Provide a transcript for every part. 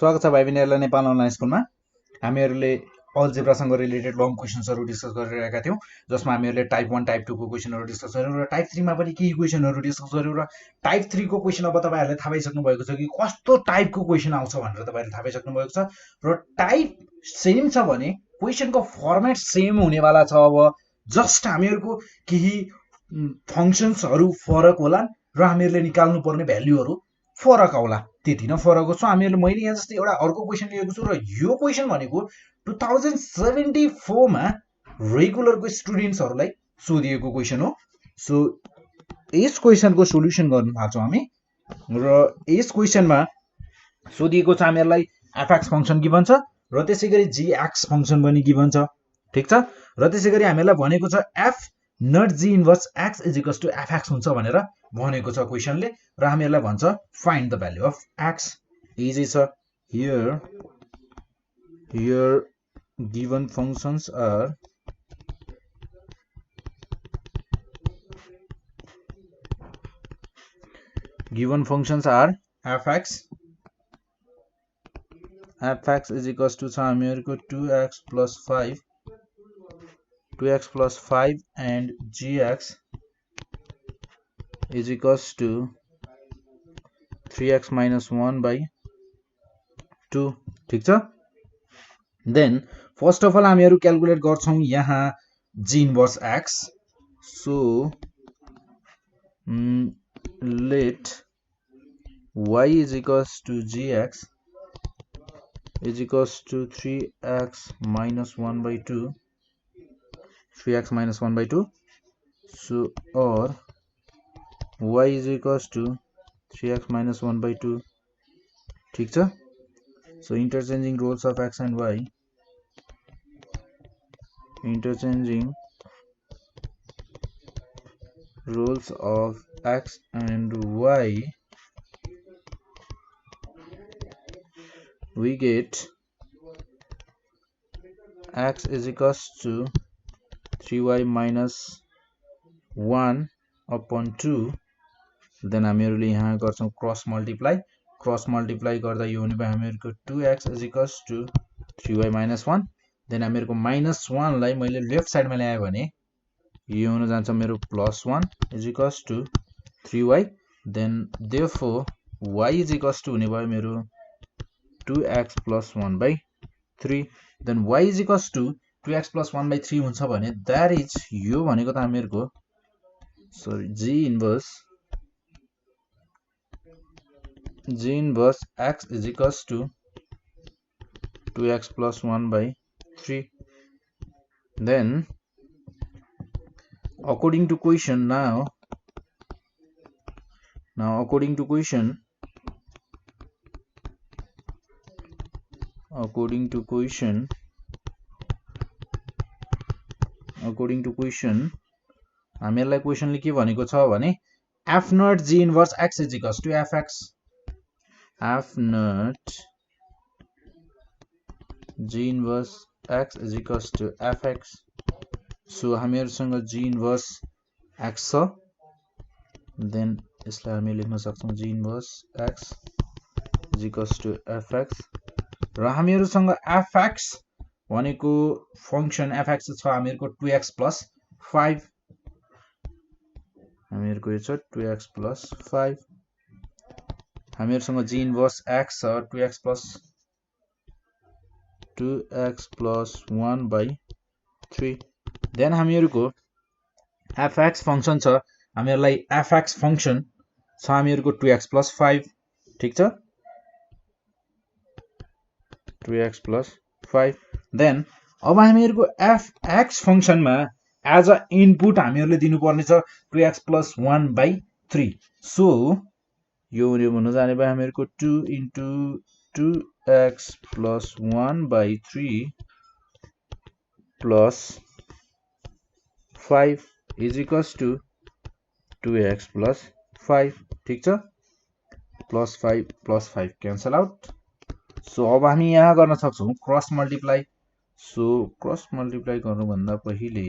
स्वागत छ भाइ बहिनीहरुलाई नेपाल अनलाइन स्कुलमा। हामीहरुले अल्जेब्रासँग रिलेटेड लङ क्वेशन्सहरु डिस्कस गरिरहेका थियौं, जसमा हामीहरुले टाइप 1 टाइप 2 को क्वेशनहरु डिस्कस गर्यौं र टाइप 3 मा पनि केही क्वेशनहरु डिस्कस गर्यौं र टाइप 3 को क्वेशन अब तपाईहरुले थाहा पाइसक्नु भएको छ कि कस्तो टाइपको क्वेशन आउँछ भनेर तपाईहरुले थाहा पाइसक्नु भएको छ र टाइप सेम छ भने क्वेशनको फर्मेट सेम हुनेवाला छ। अब जस्ट हामीहरुको केही फंक्शन्सहरु फरक होला र हामीहरुले निकाल्नु पर्ने भ्यालुहरु फरक आउला, त्यति नै फरक हो। मैले मैले यहाँ जस्तै एउटा अर्को क्वेशन लिएको छु र यो क्वेशन भनेको 2074 मा रेगुलरको स्टुडेन्ट्सहरुलाई सोधिएको क्वेशन हो। सो यस क्वेशनको सोलुसन गर्न थाल्छौं हामी र यस क्वेशनमा सोधिएको छ हामीहरुलाई fx फंक्सन गिभन छ र त्यसैगरी gx फंक्सन पनि गिभन छ, ठीक छ। र त्यसैगरी हामीहरुलाई भनेको छ f not g inverse x is equals to fx हुन्छ भनेर भनेको छ क्वेशनले र हामीहरुलाई भन्छ find the value of x। Easy छ। here given functions are fx is equals to हामीहरुको 2x plus 5 and gx is equals to 3x minus 1 by 2, ठीक छ। देन फर्स्ट अफ अल हामीहरु क्याल्कुलेट गर्छौं यहाँ g inverse x। So let y is equals to gx is equals to 3x minus 1 by 2, 3x minus 1 by 2. So or y is equals to 3x minus 1 by 2, ठीक छ। So interchanging roles of x and y, interchanging roles of x and y, we get x is equals to 3y minus 1 upon 2. Then हामीहरुले यहाँ गर्छौं cross multiply गर्दा यो हुने भयो हामीहरुको 2x is equals to 3y minus 1. Then हामीहरुको minus 1 लाई मैले लेफ्ट साइडमा ल्याए भने यो हुन जान्छ मेरो plus 1 is equals to 3y. Then therefore y is equals to हुने भयो मेरो 2x plus 1 by 3. Then y is equals to 2x plus 1 by 3 हुन्छ भने that is यो भनेको त हामीहरुको g inverse x is equals to 2x plus 1 by 3. Then according to question now according to question हामीहरुलाई क्वेशनले के भनेको छ भने f not g inverse x is equals to fx. f not g inverse x is equals to fx. so हामीहरुसँग g inverse x छ, then यसलाई हामी लेख्न सक्छौं g inverse x is equals to fx र हामीहरुसँग fx भनेको function fx छ हामीहरुको 2x plus 5, हामीहरुको यो छ 2x plus 5, हामीहरुसँग g inverse x छ 2x plus 1 by 3. देन हामीहरुको fx फंक्सन छ, हामीहरुलाई fx फंक्सन छ हामीहरुको 2x plus 5, ठीक छ, 2x plus 5. देन अब हामीहरुको fx फंक्सनमा एज अ इनपुट हामीहरुले दिनुपर्ने छ 2x plus 1 by 3. सो यो हुन जाने भयो हामीहरुको 2 into 2x plus 1 by 3 plus 5 is equals to 2x plus 5, ठीक छ, plus 5 cancel out. सो अब हामी यहाँ गर्न सक्छौं cross multiply. So cross multiply गर्नु भन्दा पहिले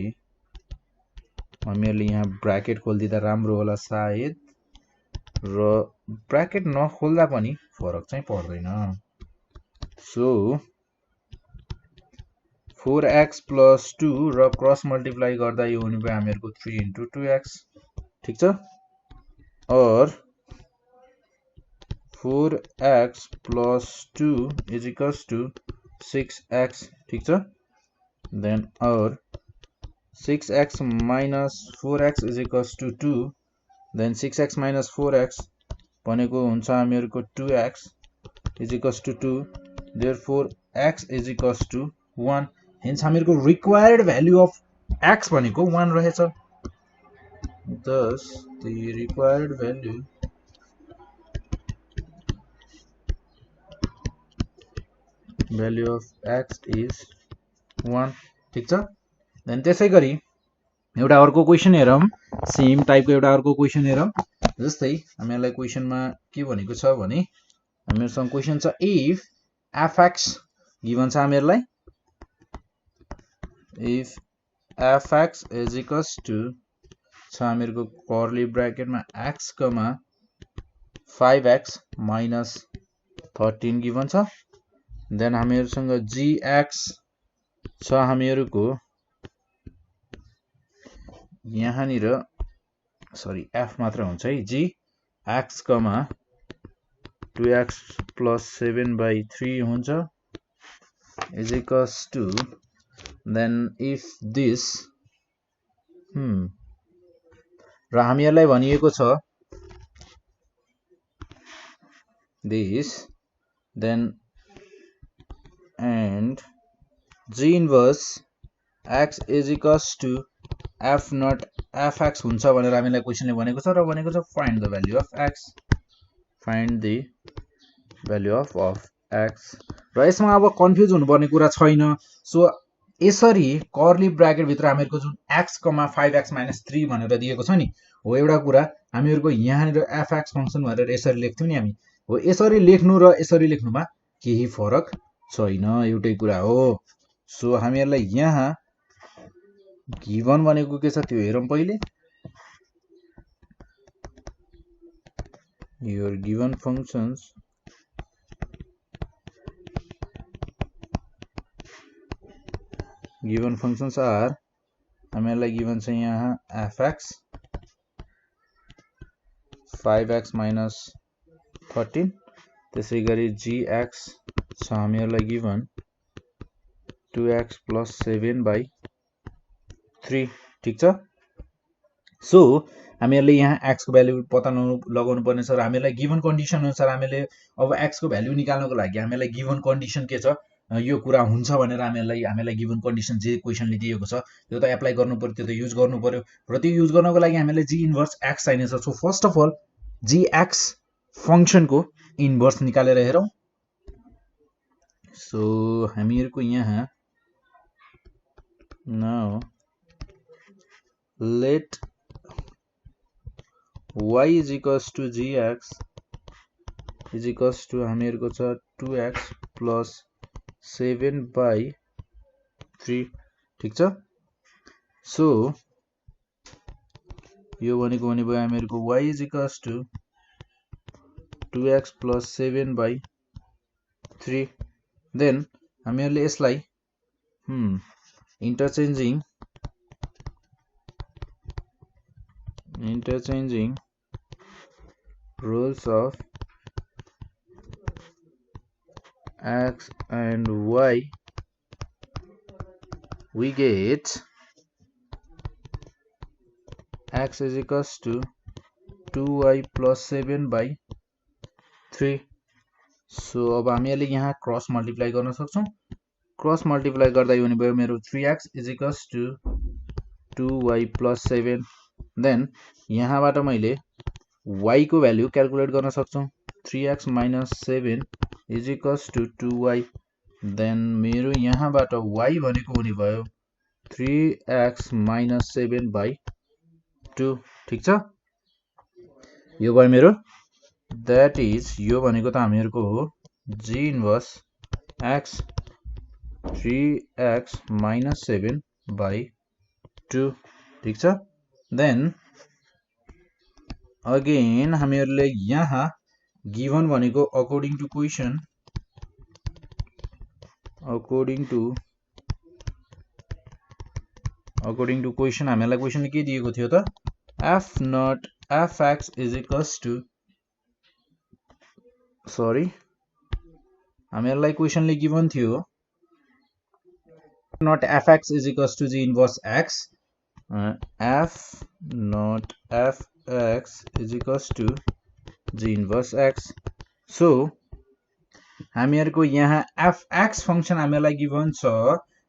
हामीहरुले यहाँ ब्रैकेट खोल्दिदा राम्रो होला सायद, र ब्रैकेट नखोल्दा पनि फरक चाहिँ पर्दैन। सो 4x plus 2 र क्रस मल्टिप्लाई गर्दा यो हुने भयो हामीहरुको 3 into 2x ठीक छ और 4x plus 2 is equals to 6x ठीक छ then और 6x minus 4x is equals to 2 then 6x minus 4x भनेको हुन्छ हामीहरुको 2x is equals to 2 therefore x is equals to 1 hence हामीहरुको required value of x भनेको 1 रहेछ thus the required value of x is 1 ठीक छ then त्यसैगरी एउटा अर्को question हेरौं सेम टाइपको एउटा अर्को क्वेशन हेरौं जस्तै हामीलाई क्वेशनमा के भनेको छ भने हामीहरुसँग क्वेशन छ if fx गिभन छ हामीहरुलाई if fx is equals to छ हामीहरुको कर्ली ब्र्याकेटमा x, 5x minus 13 गिभन छ देन हामीहरुसँग gx छ हामीहरुको यहाँनिर सरी f मात्र हुन्छ है g x, 2x plus 7 by 3 हुन्छ is equals to then if this र हामीहरुलाई भनिएको छ this then and g inverse x is equals to f not fx हुन्छ भनेर हामीलाई क्वेशनले भनेको छ र भनेको छ find the value of x र यसमा अब कन्फ्युज हुनुपर्ने कुरा छैन सो यसरी कर्ली ब्र्याकेट भित्र हामीहरुको जुन x, 5x minus 3 भनेर दिएको छ नि हो एउटा कुरा हामीहरुको यहाँनिर fx फंक्सन भनेर यसरी लेख्थ्यौ नि हामी हो यसरी लेख्नु र यसरी लेख्नुमा केही फरक छैन एउटै कुरा हो सो हामीहरुलाई यहाँ गिभन भनेको के छ त्यो हेरौं पहिले your given functions are हामीहरुलाई गिभन छ यहाँ fx 5x minus 13 त्यसैगरी gx छ हामीहरुलाई गिभन 2x plus 7 by 3 ठीक छ सो हामीहरुले यहाँ x को भ्यालु पत्ता लगाउनु पर्ने छ र हामीहरुलाई गिभन कन्डिसन अनुसार हामीले अब x को भ्यालु निकाल्नको लागि हामीहरुलाई गिभन कन्डिसन के छ यो कुरा हुन्छ भनेर हामीहरुलाई गिभन कन्डिसन जे क्वेशनले दिएको छ त्यो त एप्लाई गर्नु पर्यो त्यो त युज गर्नु पर्यो र त्यो युज गर्नको लागि हामीहरुले g इन्भर्स x चाहिने छ so first of all gx function को इन्भर्स निकालेर हेरौं सो हामीहरुको यहाँ now let y is equals to gx is equals to हामीहरुको छ 2x plus 7 by 3 ठीक छ सो यो भनेको भने भयो हामीहरुको y is equals to 2x plus 7 by 3 then हामीहरुले यसलाई interchanging rules of x and y we get x is equals to 2y plus 7 by 3 so अब हामीहरुले यहाँ क्रस मल्टिप्लाई गर्न सक्छौं क्रस मल्टिप्लाई गर्दा यो हुने भयो मेरो 3x is equals to 2y plus 7 then यहाँबाट मैले y को भ्यालु क्याल्कुलेट गर्न सक्छौं 3x minus 7 is equals to 2y then मेरो यहाँबाट y भनेको हुने भयो 3x minus 7 by 2 ठीक छ यो भयो मेरो that is यो भनेको त हामीहरुको हो g inverse x 3x minus 7 by 2 ठीक छ then again हामीहरुले यहाँ given भनेको according to question according to question हामीलाई क्वेशनले के दिएको थियो त f not fx is equals to sorry हामीलाई क्वेशनले गिवन थियो not fx is equals to g inverse x f not fx is equals to g inverse x so हामीहरुको यहाँ fx function हामीलाई गिवन छ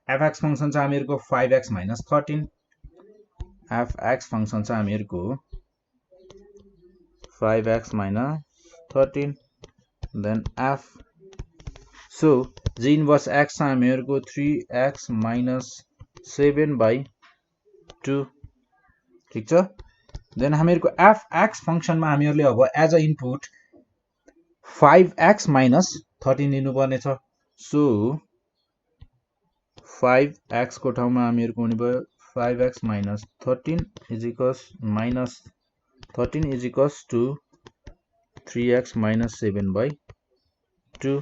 fx फंक्शन छ हामीहरुको 5x minus 13 fx function छ हामीहरुको 5x minus 13 then f so g inverse x हामीहरुको 3x minus 7 by 2 ठीक छ then हामीहरुको fx function मा हामीहरुले अब as a input 5x minus 13 लिनु पर्ने छ so 5x को ठाउँमा हामीहरुको हुने भयो 5x minus 13 is equals minus 13 is equals to 3x minus 7 by 2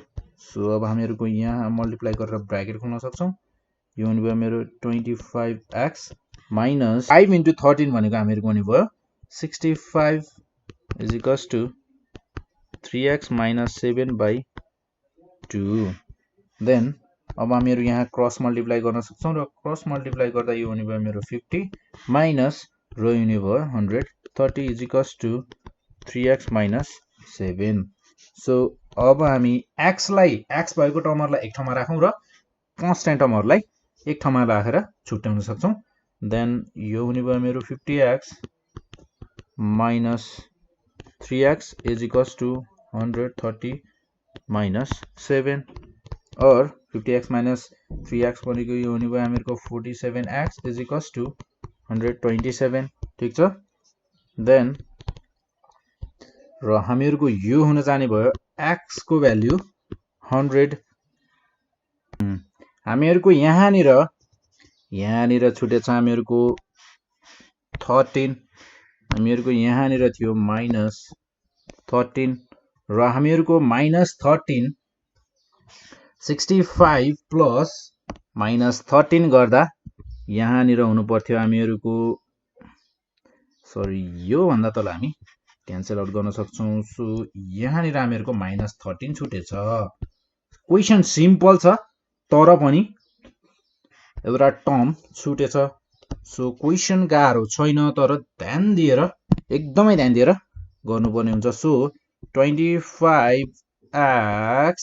so अब हामीहरुको यहाँ मल्टिप्लाई गरेर ब्रैकेट खोल्न सक्छौं यो हुने भयो मेरो 25x minus 5 into 13 भनेको हामीहरुको हुने भयो 65 is equals to 3x minus 7 by 2 then अब हामीहरु यहाँ क्रस मल्टिप्लाई गर्न सक्छौं र क्रस मल्टिप्लाई गर्दा यो हुने भयो मेरो 50 माइनस रो हुने भयो 130 is equals to 3x minus 7 so अब हामी x लाई x भएको टर्महरुलाई एक ठाउँमा राखौं र कन्स्टेन्ट टर्महरुलाई एक ठाउँमा राखेर छुट्याउन सक्छौं then यो हुने भयो मेरो 50x minus 3x is equals to 130 minus 7 और 50x minus 3x भनेको यो हुने भयो हामीहरुको 47x is equals to 127 ठीक छ then र हामीहरुको यो हुन जाने भयो x को भ्यालु 100 हामीहरुको यहाँनिर छुटेछ हामीहरुको 13 हामीहरुको यहाँनिर थियो minus 13 र हामीहरुको minus 13 65 plus minus 13 गर्दा यहाँनिर हुनु पर्थ्यो हामीहरुको सरी यो भन्दा तल हामी क्यान्सल आउट गर्न सक्छौं सो यहाँनिर हामीहरुको minus 13 छुटेछ क्वेशन सिम्पल छ तर पनि एउटा टर्म छुटेछ सो क्वेशन गाह्रो छैन तर एकदमै ध्यान दिएर गर्नुपर्ने हुन्छ so 25x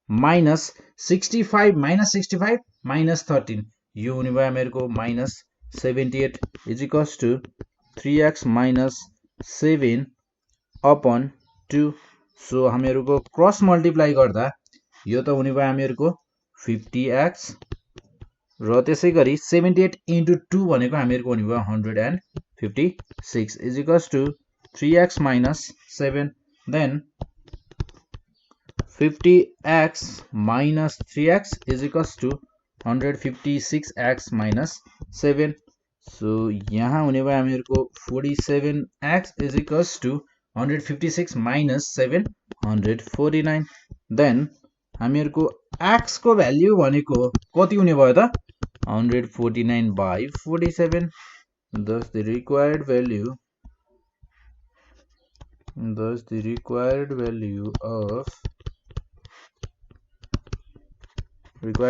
minus 65 minus 65 minus 13 यो हुने भयो हामीहरुको minus 78 is equals to 3x minus 7 upon 2 so हामीहरुको cross multiply गर्दा यो त हुने भयो हामीहरुको 50x र त्यसैगरी 78 into 2 भनेको हामीहरुको हुने भयो 156 is equals to 3x minus 7 then 50x minus 3x is equals to 156x minus 7 so यहाँ हुने भयो हामीहरुको 47x is equals to 156 minus 7 149 then हामीहरुको x को भ्यालु भनेको कति हुने भयो त 149 by 47 thus the required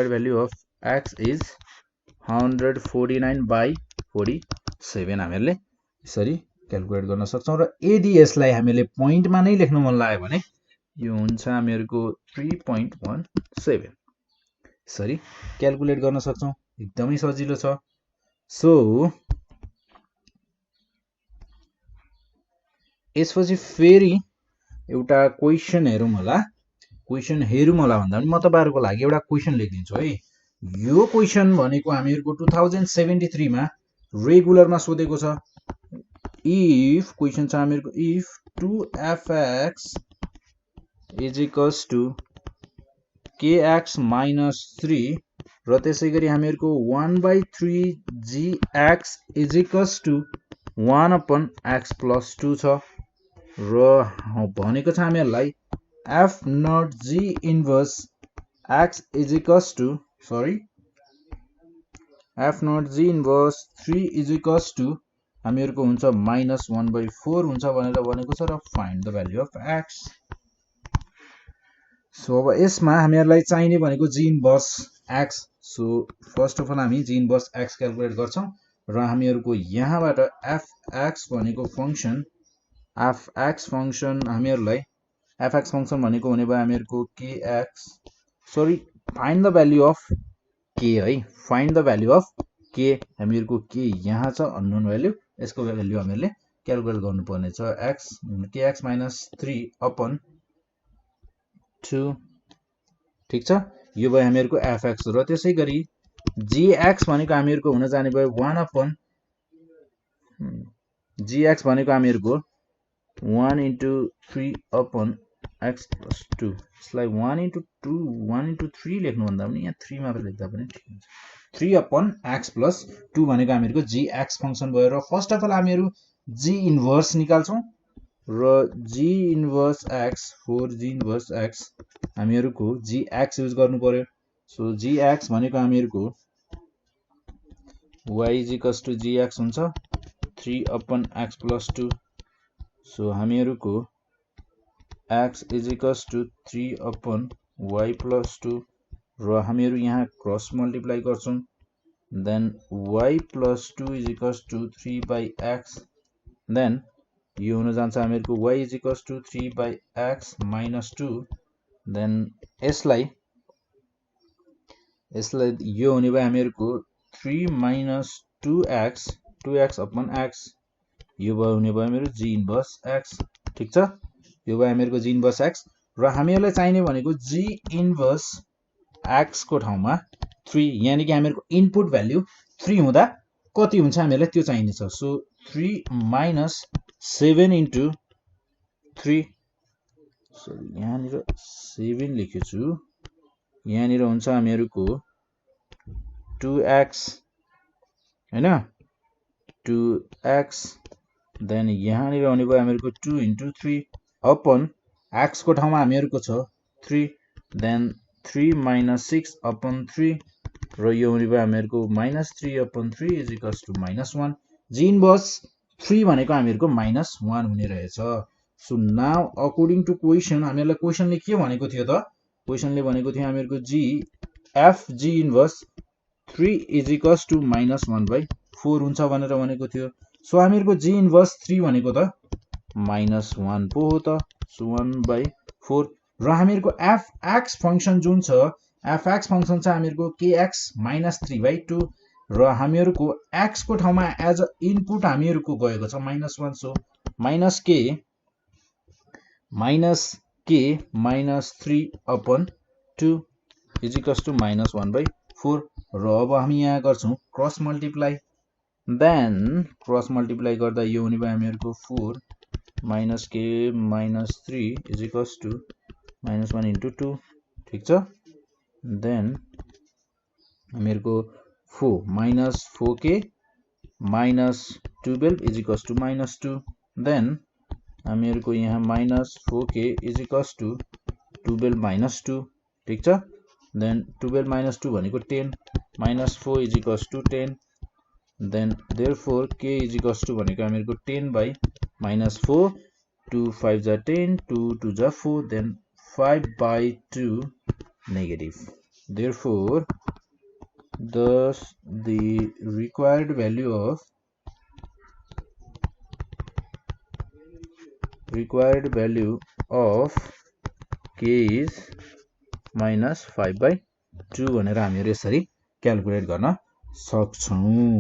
value of x is 149 by 47 हामीहरुले यसरी क्याल्कुलेट गर्न सक्छौं र यदि यसलाई हामीले पोइन्टमा नै लेख्न मन लाग्यो भने यो हुन्छ हामीहरुको 3.17 यसरी क्याल्कुलेट गर्न सक्छौं एकदमै सजिलो छ सो यसपछि फेरि एउटा क्वेशन हेरौं होला भन्दा पनि म तपाईहरुको लागि एउटा क्वेशन लेख्दिन्छु है यो क्वेशन भनेको हामीहरुको 2073 मा रेगुलरमा सोधेको छ if क्वेशन छ हामीहरुको if 2fx is equals to kx minus 3 र त्यसैगरी हामीहरुको 1/3 gx is equals to 1 upon x plus 2 छ र भनेको छ हामीहरुलाई f not g inverse x is equals to f naught g inverse 3 is equals to हामीहरुको हुन्छ -1/4 हुन्छ भनेर भनेको छ र find the value of x। So अब यसमा हामीहरुलाई चाहिने भनेको g inverse x। So first of all हामी g इन्भर्स x क्याल्कुलेट गर्छौं र हामीहरुको यहाँबाट fx भनेको फंक्सन हामीहरुलाई fx फंक्सन भनेको हुने भयो हामीहरुको kx find the value of k है, find the value of k। हामीहरुको k यहाँ छ अननोन भ्यालु, यसको भ्यालु हामीले क्याल्कुलेट गर्नुपर्ने छ x kx - 3 अपन 2 ठीक छ। यो भयो हामीहरुको fx र त्यसैगरी gx भनेको हामीहरुको हुन जाने भयो 1 अपन gx भनेको हामीहरुको 1 * 3 अपन x + 2। यसलाई 1 * 2 1 * 3 लेख्नु भन्दा पनि यहाँ 3 मात्र लेख्दा पनि ठिक हुन्छ। 3 अपन x + 2 भनेको हामीहरुको gx फंक्सन भयो र फर्स्ट अफ अल हामीहरु g इन्भर्स निकाल्छौं र g इन्भर्स x हामीहरुको gx युज गर्नु पर्यो। सो gx भनेको हामीहरुको y = gx हुन्छ 3 अपन x + 2। सो हामीहरुको x = 3 अपन y + 2 र हामीहरु यहाँ क्रस मल्टिप्लाई गर्छौं देन y + 2 = 3/x देन यो हुन जान्छ हामीहरुको y = 3/x - 2 देन यसलाई यो हुने भयो हामीहरुको 3 - 2x अपन x। यो भयो हुने भयो हामीहरु g इन्भर्स x ठीक छ। यो भयो हामीहरुको g इन्भर्स x र हामीहरुलाई चाहिने भनेको g इन्भर्स x को ठाउँमा 3 यानी कि हामीहरुको इनपुट भ्यालु 3 हुँदा कति हुन्छ हामीहरुलाई त्यो चाहिने छ। सो 3 - 7 * 3 सरी यहाँ निर 7 लेखेछु, यहाँ निर हुन्छ हामीहरुको 2x हैन 2x देन यहाँ निर हुने भयो हामीहरुको 2 * 3 अपन x को ठाउँमा हामीहरुको छ 3 देन 3 - 6 अपन 3 र यो हुने भयो हामीहरुको -3 अपन 3 = -1। g इन्भर्स 3 भनेको हामीहरुको -1 हुने रहेछ। So now according to question हामीहरुलाई क्वेशनले के भनेको थियो त? क्वेशनले भनेको थियो हामीहरुको g इन्भर्स 3 = -1/4 हुन्छ भनेर भनेको थियो। सो हामीहरुको g इन्भर्स 3 भनेको त -1 पो हो त। सो 1/4 र हामीहरुको fx फंक्सन जुन छ fx फंक्सन छ हामीहरुको kx - 3/2 र हामीहरुको x को ठाउँमा एज अ इनपुट हामीहरुको गएको छ -1। सो -k - 3 अपन 2 = -1/4 र अब हामी यहाँ गर्छौं cross multiply then cross multiply गर्दा यो हुने भयो हामीहरुको 4 - k - 3 = -1 * 2 ठीक छ। देन हामीहरुको 4k - 12 = -2 देन हामीहरुको यहाँ -4k = 12 - 2 ठीक छ। देन 12 - 2 भनेको 10 -4 = 10 देन therefore k = भनेको हामीहरुको 10/-4 2 5 = 10 2 2 = 4 then 5/2 negative। Therefore thus the required value of k is -5/2 भनेर हामीहरु यसरी क्याल्कुलेट गर्न सक्छौं।